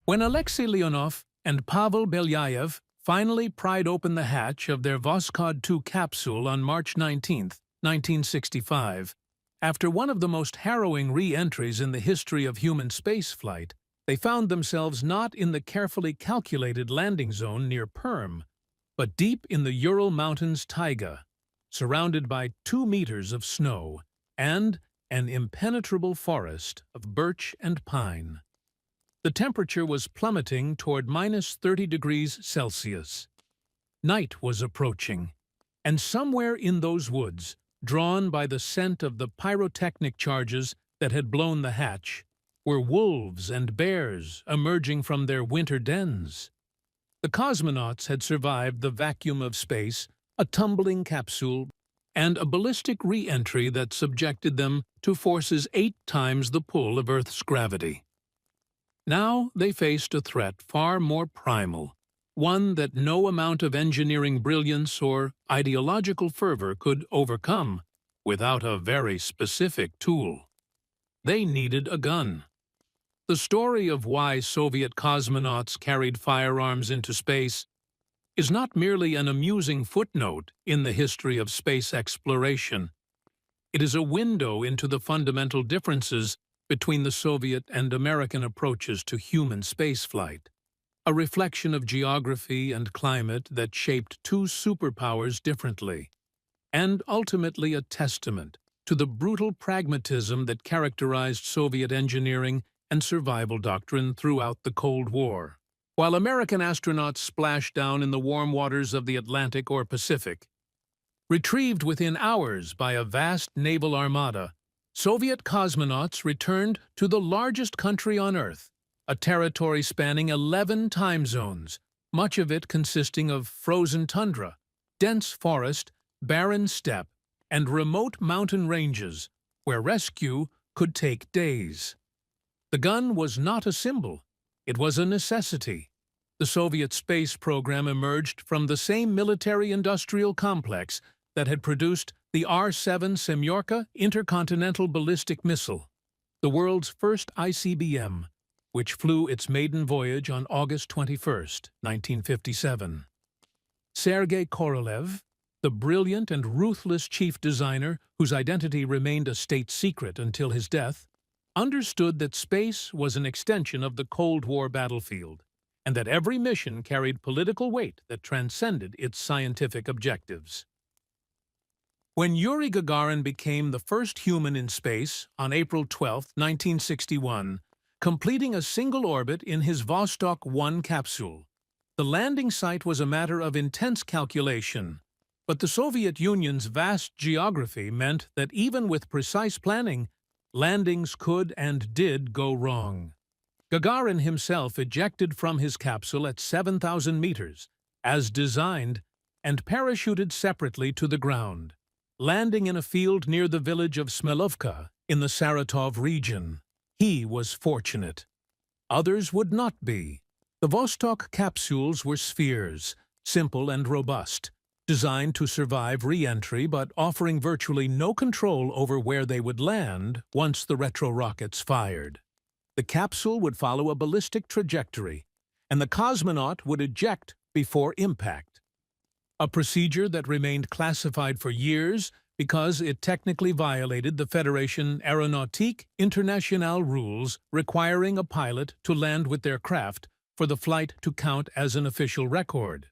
When Alexei Leonov and Pavel Belyaev finally pried open the hatch of their Voskhod 2 capsule on March 19, 1965, after one of the most harrowing re-entries in the history of human spaceflight, they found themselves not in the carefully calculated landing zone near Perm, but deep in the Ural Mountains taiga, surrounded by 2 meters of snow and an impenetrable forest of birch and pine. The temperature was plummeting toward -30 degrees Celsius. Night was approaching, and somewhere in those woods, drawn by the scent of the pyrotechnic charges that had blown the hatch, were wolves and bears emerging from their winter dens. The cosmonauts had survived the vacuum of space, a tumbling capsule, and a ballistic re-entry that subjected them to forces 8 times the pull of Earth's gravity. Now they faced a threat far more primal, one that no amount of engineering brilliance or ideological fervor could overcome without a very specific tool. They needed a gun. The story of why Soviet cosmonauts carried firearms into space is not merely an amusing footnote in the history of space exploration. It is a window into the fundamental differences between the Soviet and American approaches to human spaceflight, a reflection of geography and climate that shaped 2 superpowers differently, and ultimately a testament to the brutal pragmatism that characterized Soviet engineering and survival doctrine throughout the Cold War. While American astronauts splashed down in the warm waters of the Atlantic or Pacific, retrieved within hours by a vast naval armada, Soviet cosmonauts returned to the largest country on Earth, a territory spanning 11 time zones, much of it consisting of frozen tundra, dense forest, barren steppe, and remote mountain ranges, where rescue could take days. The gun was not a symbol, it was a necessity. The Soviet space program emerged from the same military-industrial complex that had produced the R-7 Semyorka intercontinental ballistic missile, the world's first ICBM, which flew its maiden voyage on August 21, 1957. Sergei Korolev, the brilliant and ruthless chief designer whose identity remained a state secret until his death, understood that space was an extension of the Cold War battlefield, and that every mission carried political weight that transcended its scientific objectives. When Yuri Gagarin became the first human in space on April 12, 1961, completing a single orbit in his Vostok 1 capsule, the landing site was a matter of intense calculation, but the Soviet Union's vast geography meant that even with precise planning, landings could and did go wrong. Gagarin himself ejected from his capsule at 7,000 meters, as designed, and parachuted separately to the ground, landing in a field near the village of Smelovka in the Saratov region. He was fortunate. Others would not be. The Vostok capsules were spheres, simple and robust, designed to survive re-entry but offering virtually no control over where they would land once the retro-rockets fired. The capsule would follow a ballistic trajectory, and the cosmonaut would eject before impact, a procedure that remained classified for years because it technically violated the Fédération Aéronautique Internationale rules requiring a pilot to land with their craft for the flight to count as an official record.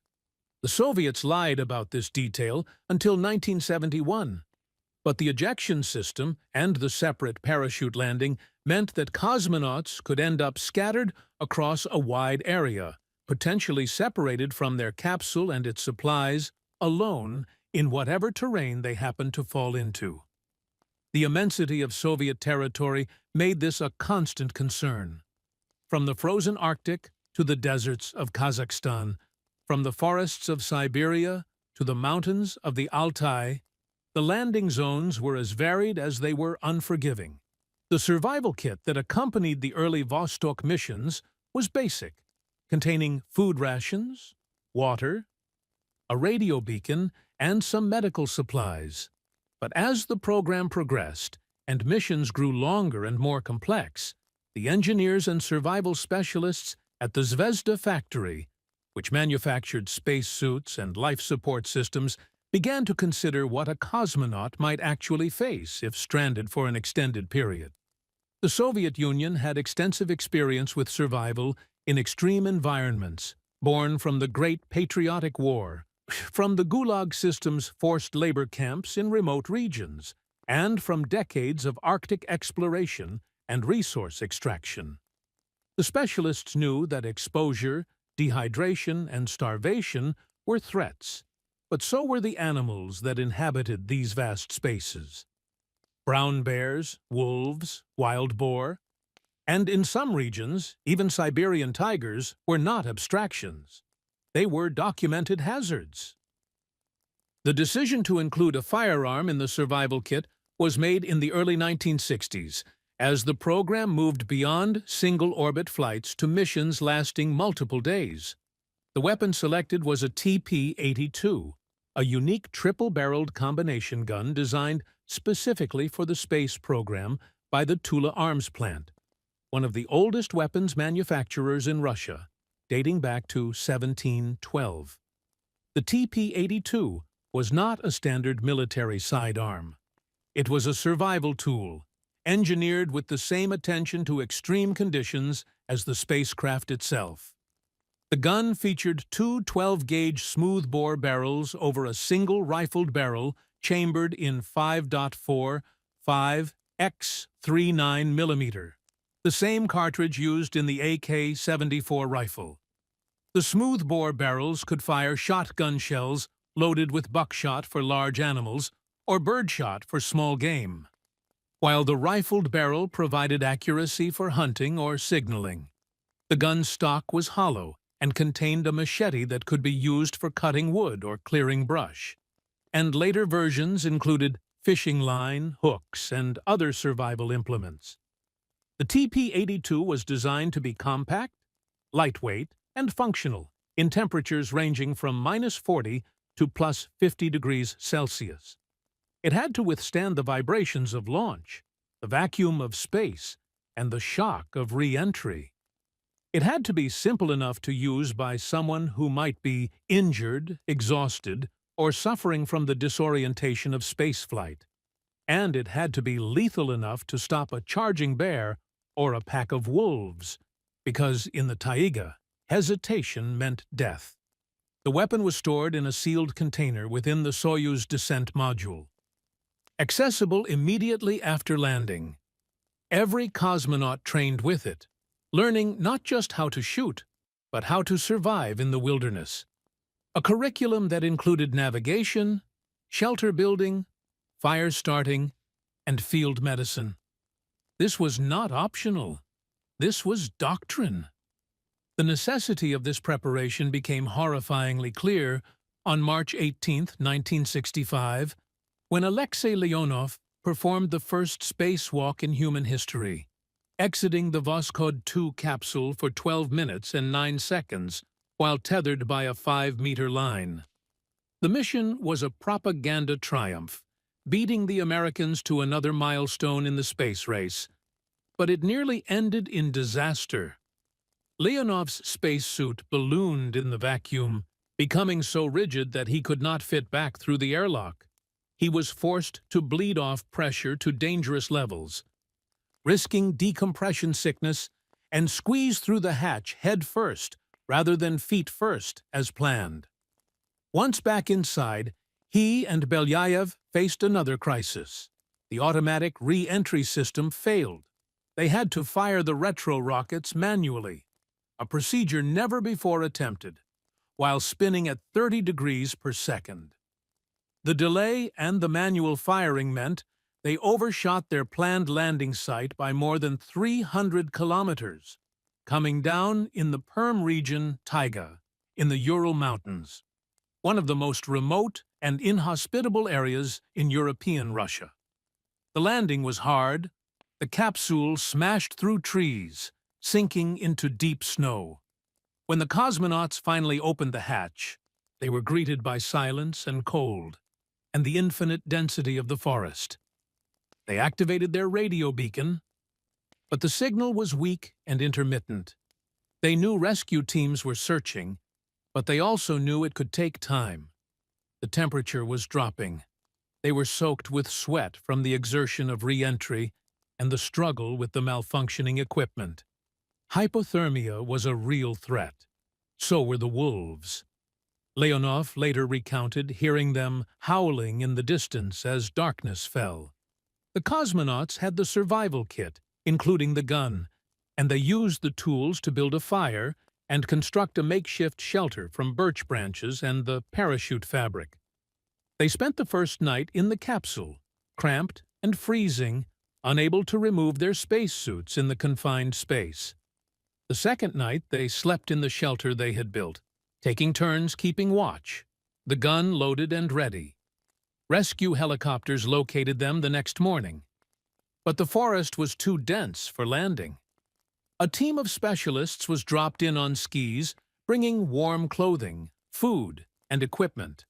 The Soviets lied about this detail until 1971, but the ejection system and the separate parachute landing meant that cosmonauts could end up scattered across a wide area, potentially separated from their capsule and its supplies, alone in whatever terrain they happened to fall into. The immensity of Soviet territory made this a constant concern. From the frozen Arctic to the deserts of Kazakhstan, from the forests of Siberia to the mountains of the Altai, the landing zones were as varied as they were unforgiving. The survival kit that accompanied the early Vostok missions was basic, containing food rations, water, a radio beacon, and some medical supplies. But as the program progressed and missions grew longer and more complex, the engineers and survival specialists At the Zvezda factory, which manufactured spacesuits and life support systems, began to consider what a cosmonaut might actually face if stranded for an extended period. The Soviet Union had extensive experience with survival in extreme environments, born from the Great Patriotic War, from the Gulag system's forced labor camps in remote regions, and from decades of Arctic exploration and resource extraction. The specialists knew that exposure, dehydration, and starvation were threats, but so were the animals that inhabited these vast spaces. Brown bears, wolves, wild boar, and in some regions, even Siberian tigers were not abstractions. They were documented hazards. The decision to include a firearm in the survival kit was made in the early 1960s, as the program moved beyond single-orbit flights to missions lasting multiple days. The weapon selected was a TP-82, a unique triple-barreled combination gun designed specifically for the space program by the Tula Arms Plant, one of the oldest weapons manufacturers in Russia, dating back to 1712. The TP-82 was not a standard military sidearm. It was a survival tool, engineered with the same attention to extreme conditions as the spacecraft itself. The gun featured two 12-gauge smoothbore barrels over a single rifled barrel chambered in 5.4 5x39 mm, the same cartridge used in the AK-74 rifle. The smoothbore barrels could fire shotgun shells loaded with buckshot for large animals or birdshot for small game, while the rifled barrel provided accuracy for hunting or signaling. The gun's stock was hollow and contained a machete that could be used for cutting wood or clearing brush, and later versions included fishing line, hooks, and other survival implements. The TP-82 was designed to be compact, lightweight, and functional in temperatures ranging from -40 to +50 degrees Celsius. It had to withstand the vibrations of launch, the vacuum of space, and the shock of re-entry. It had to be simple enough to use by someone who might be injured, exhausted, or suffering from the disorientation of spaceflight. And it had to be lethal enough to stop a charging bear or a pack of wolves, because in the taiga, hesitation meant death. The weapon was stored in a sealed container within the Soyuz descent module, accessible immediately after landing. Every cosmonaut trained with it, learning not just how to shoot, but how to survive in the wilderness. A curriculum that included navigation, shelter building, fire starting, and field medicine. This was not optional. This was doctrine. The necessity of this preparation became horrifyingly clear on March 18, 1965, when Alexei Leonov performed the first spacewalk in human history, exiting the Voskhod 2 capsule for 12 minutes and 9 seconds while tethered by a 5-meter line. The mission was a propaganda triumph, beating the Americans to another milestone in the space race, but it nearly ended in disaster. Leonov's spacesuit ballooned in the vacuum, becoming so rigid that he could not fit back through the airlock. He was forced to bleed off pressure to dangerous levels, risking decompression sickness, and squeeze through the hatch head first rather than feet first as planned. Once back inside, he and Belyayev faced another crisis. The automatic re-entry system failed. They had to fire the retro rockets manually, a procedure never before attempted, while spinning at 30 degrees per second. The delay and the manual firing meant they overshot their planned landing site by more than 300 kilometers, coming down in the Perm region taiga, in the Ural Mountains, one of the most remote and inhospitable areas in European Russia. The landing was hard. The capsule smashed through trees, sinking into deep snow. When the cosmonauts finally opened the hatch, they were greeted by silence and cold, and the infinite density of the forest. They activated their radio beacon, but the signal was weak and intermittent. They knew rescue teams were searching, but they also knew it could take time. The temperature was dropping. They were soaked with sweat from the exertion of re-entry and the struggle with the malfunctioning equipment. Hypothermia was a real threat. So were the wolves. Leonov later recounted hearing them howling in the distance as darkness fell. The cosmonauts had the survival kit, including the gun, and they used the tools to build a fire and construct a makeshift shelter from birch branches and the parachute fabric. They spent the first night in the capsule, cramped and freezing, unable to remove their spacesuits in the confined space. The second night they slept in the shelter they had built, taking turns keeping watch, the gun loaded and ready. Rescue helicopters located them the next morning. But the forest was too dense for landing. A team of specialists was dropped in on skis, bringing warm clothing, food, and equipment.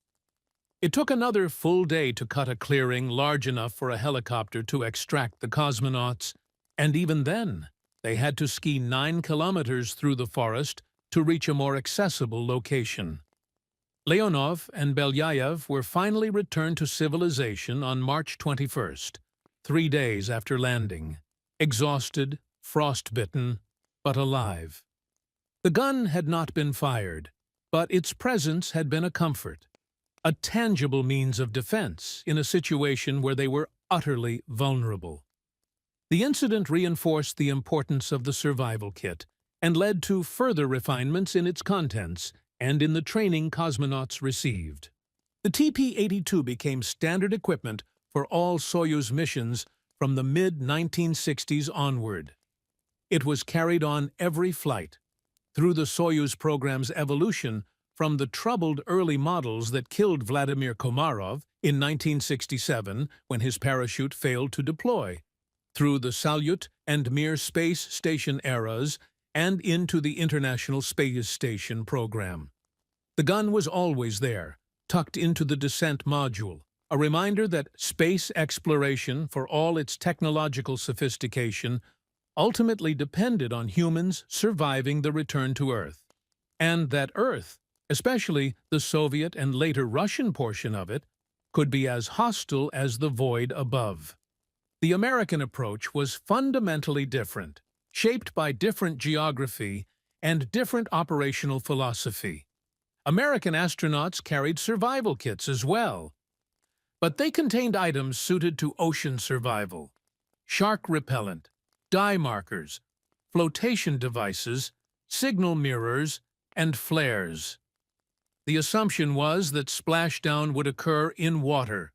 It took another full day to cut a clearing large enough for a helicopter to extract the cosmonauts, and even then, they had to ski 9 kilometers through the forest to reach a more accessible location. Leonov and Belyayev were finally returned to civilization on March 21st, 3 days after landing, exhausted, frostbitten, but alive. The gun had not been fired, but its presence had been a comfort, a tangible means of defense in a situation where they were utterly vulnerable. The incident reinforced the importance of the survival kit and led to further refinements in its contents and in the training cosmonauts received. The TP-82 became standard equipment for all Soyuz missions from the mid-1960s onward. It was carried on every flight, through the Soyuz program's evolution from the troubled early models that killed Vladimir Komarov in 1967 when his parachute failed to deploy, through the Salyut and Mir space station eras and into the International Space Station program. The gun was always there, tucked into the descent module, a reminder that space exploration, for all its technological sophistication, ultimately depended on humans surviving the return to Earth, and that Earth, especially the Soviet and later Russian portion of it, could be as hostile as the void above. The American approach was fundamentally different, shaped by different geography and different operational philosophy. American astronauts carried survival kits as well, but they contained items suited to ocean survival: shark repellent, dye markers, flotation devices, signal mirrors, and flares. The assumption was that splashdown would occur in water,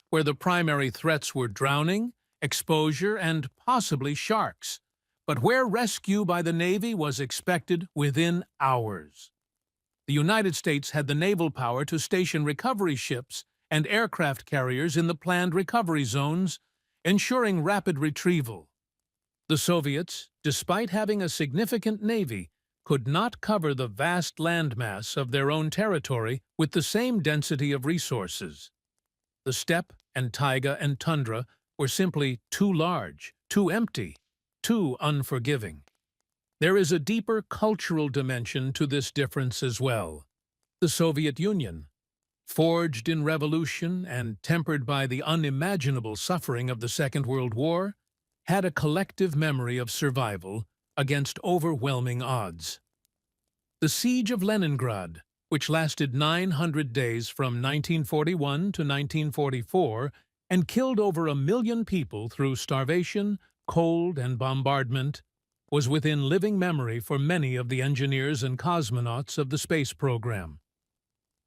where the primary threats were drowning, exposure, and possibly sharks, but where rescue by the Navy was expected within hours. The United States had the naval power to station recovery ships and aircraft carriers in the planned recovery zones, ensuring rapid retrieval. The Soviets, despite having a significant navy, could not cover the vast landmass of their own territory with the same density of resources. The steppe and taiga and tundra were simply too large, too empty, too unforgiving. There is a deeper cultural dimension to this difference as well. The Soviet Union, forged in revolution and tempered by the unimaginable suffering of the Second World War, had a collective memory of survival against overwhelming odds. The Siege of Leningrad, which lasted 900 days from 1941 to 1944 and killed over 1 million people through starvation, cold, and bombardment, was within living memory for many of the engineers and cosmonauts of the space program.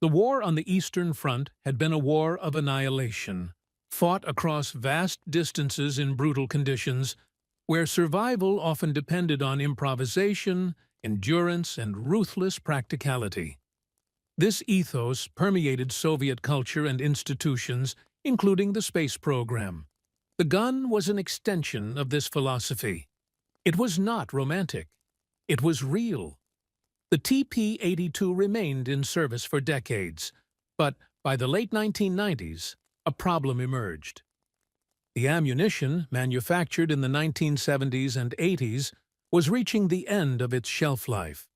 The war on the Eastern Front had been a war of annihilation, fought across vast distances in brutal conditions, where survival often depended on improvisation, endurance, and ruthless practicality. This ethos permeated Soviet culture and institutions, including the space program. The gun was an extension of this philosophy. It was not romantic. It was real. The TP-82 remained in service for decades, but by the late 1990s, a problem emerged. The ammunition, manufactured in the 1970s and 80s, was reaching the end of its shelf life.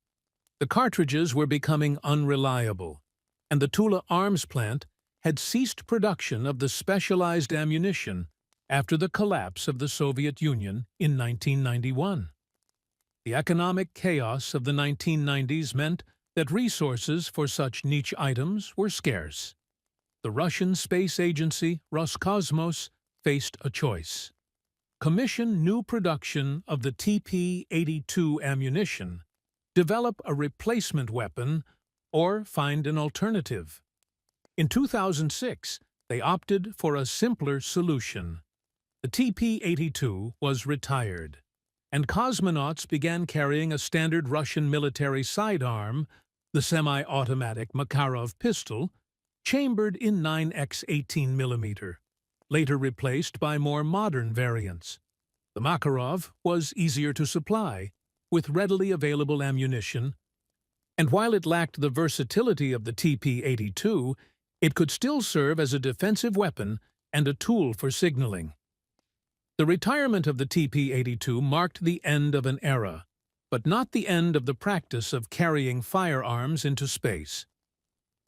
The cartridges were becoming unreliable, and the Tula arms plant had ceased production of the specialized ammunition after the collapse of the Soviet Union in 1991. The economic chaos of the 1990s meant that resources for such niche items were scarce. The Russian space agency Roscosmos faced a choice: commission new production of the TP-82 ammunition, develop a replacement weapon, or find an alternative. In 2006, they opted for a simpler solution. The TP-82 was retired, and cosmonauts began carrying a standard Russian military sidearm, the semi-automatic Makarov pistol, chambered in 9x18mm, later replaced by more modern variants. The Makarov was easier to supply, with readily available ammunition, and while it lacked the versatility of the TP-82, it could still serve as a defensive weapon and a tool for signaling. The retirement of the TP-82 marked the end of an era, but not the end of the practice of carrying firearms into space.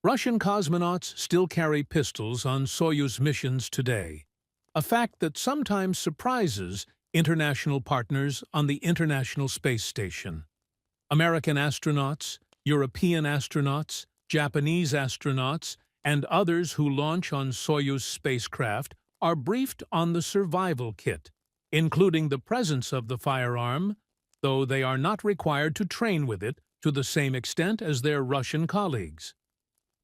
Russian cosmonauts still carry pistols on Soyuz missions today, a fact that sometimes surprises international partners on the International Space Station. American astronauts, European astronauts, Japanese astronauts, and others who launch on Soyuz spacecraft are briefed on the survival kit, including the presence of the firearm, though they are not required to train with it to the same extent as their Russian colleagues.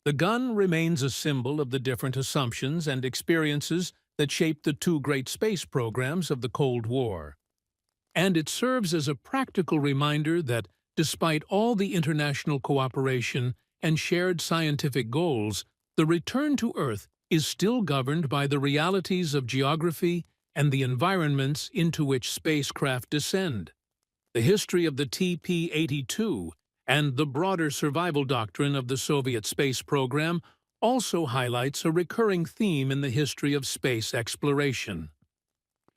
The gun remains a symbol of the different assumptions and experiences that shaped the two great space programs of the Cold War. And it serves as a practical reminder that, despite all the international cooperation and shared scientific goals, the return to Earth is still governed by the realities of geography and the environments into which spacecraft descend. The history of the TP-82 and the broader survival doctrine of the Soviet space program also highlights a recurring theme in the history of space exploration: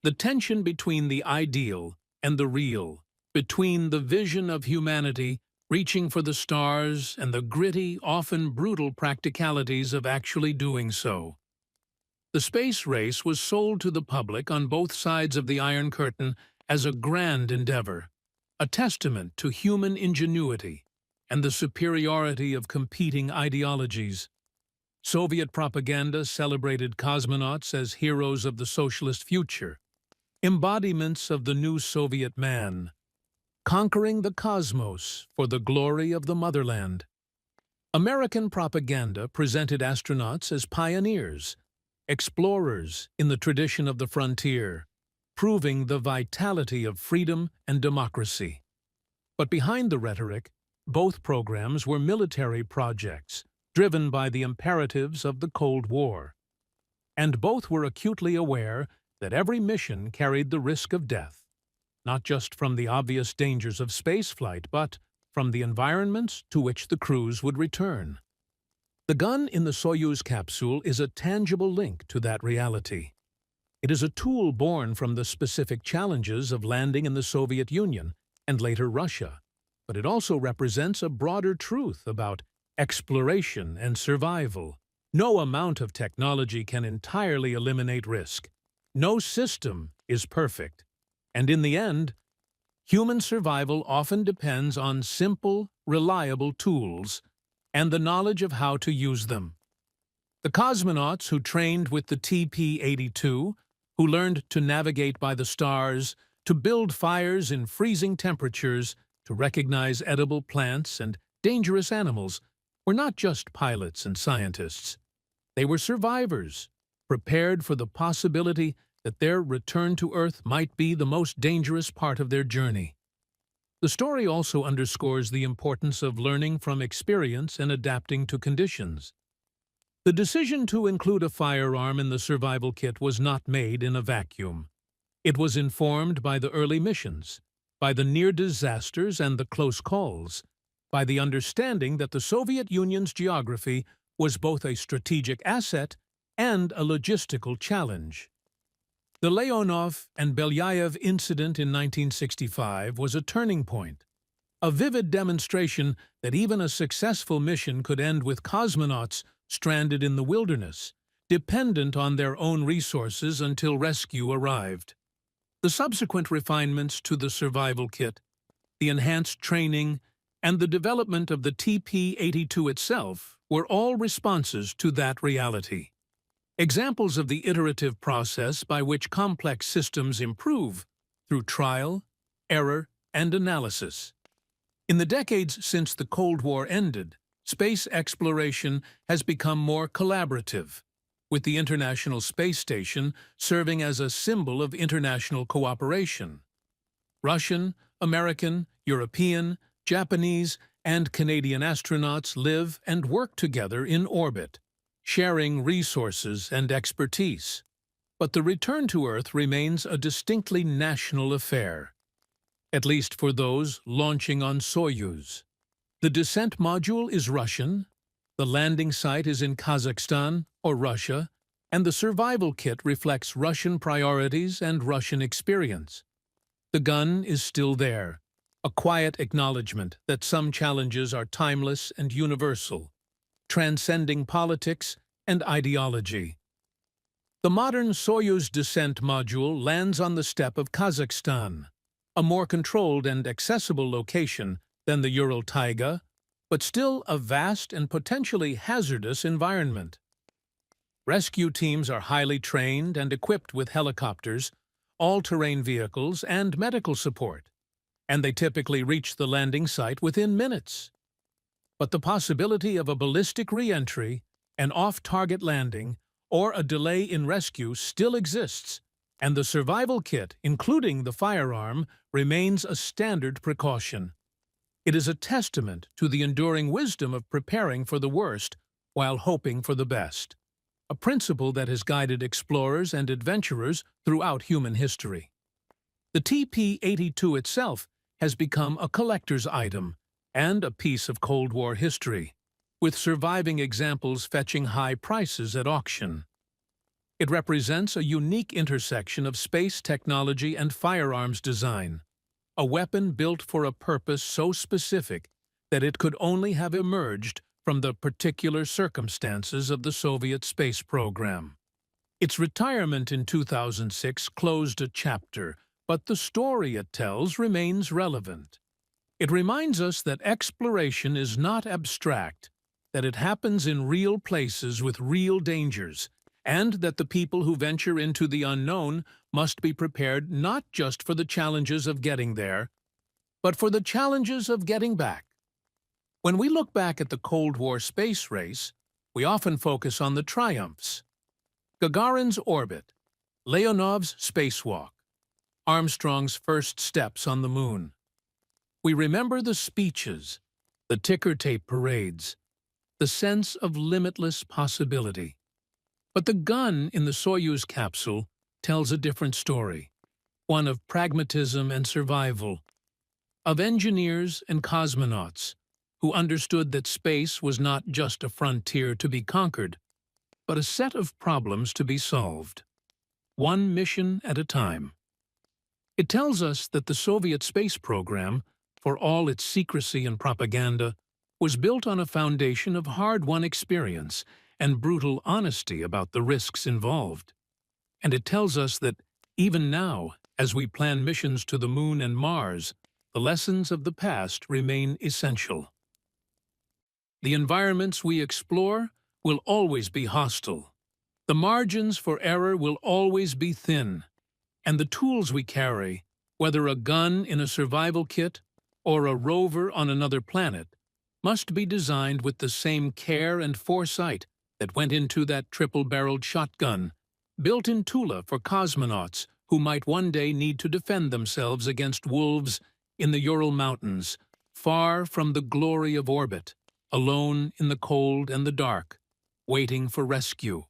the tension between the ideal and the real, between the vision of humanity reaching for the stars and the gritty, often brutal practicalities of actually doing so. The space race was sold to the public on both sides of the Iron Curtain as a grand endeavor, a testament to human ingenuity and the superiority of competing ideologies. Soviet propaganda celebrated cosmonauts as heroes of the socialist future, embodiments of the new Soviet man, conquering the cosmos for the glory of the motherland. American propaganda presented astronauts as pioneers, explorers in the tradition of the frontier, proving the vitality of freedom and democracy. But behind the rhetoric, both programs were military projects, driven by the imperatives of the Cold War. And both were acutely aware that every mission carried the risk of death, not just from the obvious dangers of spaceflight, but from the environments to which the crews would return. The gun in the Soyuz capsule is a tangible link to that reality. It is a tool born from the specific challenges of landing in the Soviet Union and later Russia, but it also represents a broader truth about exploration and survival. No amount of technology can entirely eliminate risk. No system is perfect. And in the end, human survival often depends on simple, reliable tools and the knowledge of how to use them. The cosmonauts who trained with the TP-82, who learned to navigate by the stars, to build fires in freezing temperatures, to recognize edible plants and dangerous animals, were not just pilots and scientists. They were survivors, prepared for the possibility that their return to Earth might be the most dangerous part of their journey. The story also underscores the importance of learning from experience and adapting to conditions. The decision to include a firearm in the survival kit was not made in a vacuum. It was informed by the early missions, by the near disasters and the close calls, by the understanding that the Soviet Union's geography was both a strategic asset and a logistical challenge. The Leonov and Belyaev incident in 1965 was a turning point, a vivid demonstration that even a successful mission could end with cosmonauts stranded in the wilderness, dependent on their own resources until rescue arrived. The subsequent refinements to the survival kit, the enhanced training, and the development of the TP-82 itself were all responses to that reality. Examples of the iterative process by which complex systems improve through trial, error, and analysis. In the decades since the Cold War ended, space exploration has become more collaborative, with the International Space Station serving as a symbol of international cooperation. Russian, American, European, Japanese, and Canadian astronauts live and work together in orbit, sharing resources and expertise. But the return to Earth remains a distinctly national affair, at least for those launching on Soyuz. The descent module is Russian, the landing site is in Kazakhstan or Russia, and the survival kit reflects Russian priorities and Russian experience. The gun is still there, a quiet acknowledgement that some challenges are timeless and universal, transcending politics and ideology. The modern Soyuz descent module lands on the steppe of Kazakhstan, a more controlled and accessible location than the Ural Taiga, but still a vast and potentially hazardous environment. Rescue teams are highly trained and equipped with helicopters, all-terrain vehicles, and medical support, and they typically reach the landing site within minutes. But the possibility of a ballistic re-entry, an off-target landing, or a delay in rescue still exists, and the survival kit, including the firearm, remains a standard precaution. It is a testament to the enduring wisdom of preparing for the worst while hoping for the best, a principle that has guided explorers and adventurers throughout human history. The TP-82 itself has become a collector's item and a piece of Cold War history, with surviving examples fetching high prices at auction. It represents a unique intersection of space technology and firearms design, a weapon built for a purpose so specific that it could only have emerged from the particular circumstances of the Soviet space program. Its retirement in 2006 closed a chapter, but the story it tells remains relevant. It reminds us that exploration is not abstract, that it happens in real places with real dangers, and that the people who venture into the unknown must be prepared not just for the challenges of getting there, but for the challenges of getting back. When we look back at the Cold War space race, we often focus on the triumphs. Gagarin's orbit, Leonov's spacewalk, Armstrong's first steps on the moon. We remember the speeches, the ticker tape parades, the sense of limitless possibility. But the gun in the Soyuz capsule tells a different story, one of pragmatism and survival, of engineers and cosmonauts who understood that space was not just a frontier to be conquered, but a set of problems to be solved, one mission at a time. It tells us that the Soviet space program, for all its secrecy and propaganda, was built on a foundation of hard-won experience and brutal honesty about the risks involved. And it tells us that, even now, as we plan missions to the Moon and Mars, the lessons of the past remain essential. The environments we explore will always be hostile. The margins for error will always be thin. And the tools we carry, whether a gun in a survival kit or a rover on another planet, must be designed with the same care and foresight that went into that triple-barreled shotgun, built in Tula for cosmonauts who might one day need to defend themselves against wolves in the Ural Mountains, far from the glory of orbit, alone in the cold and the dark, waiting for rescue.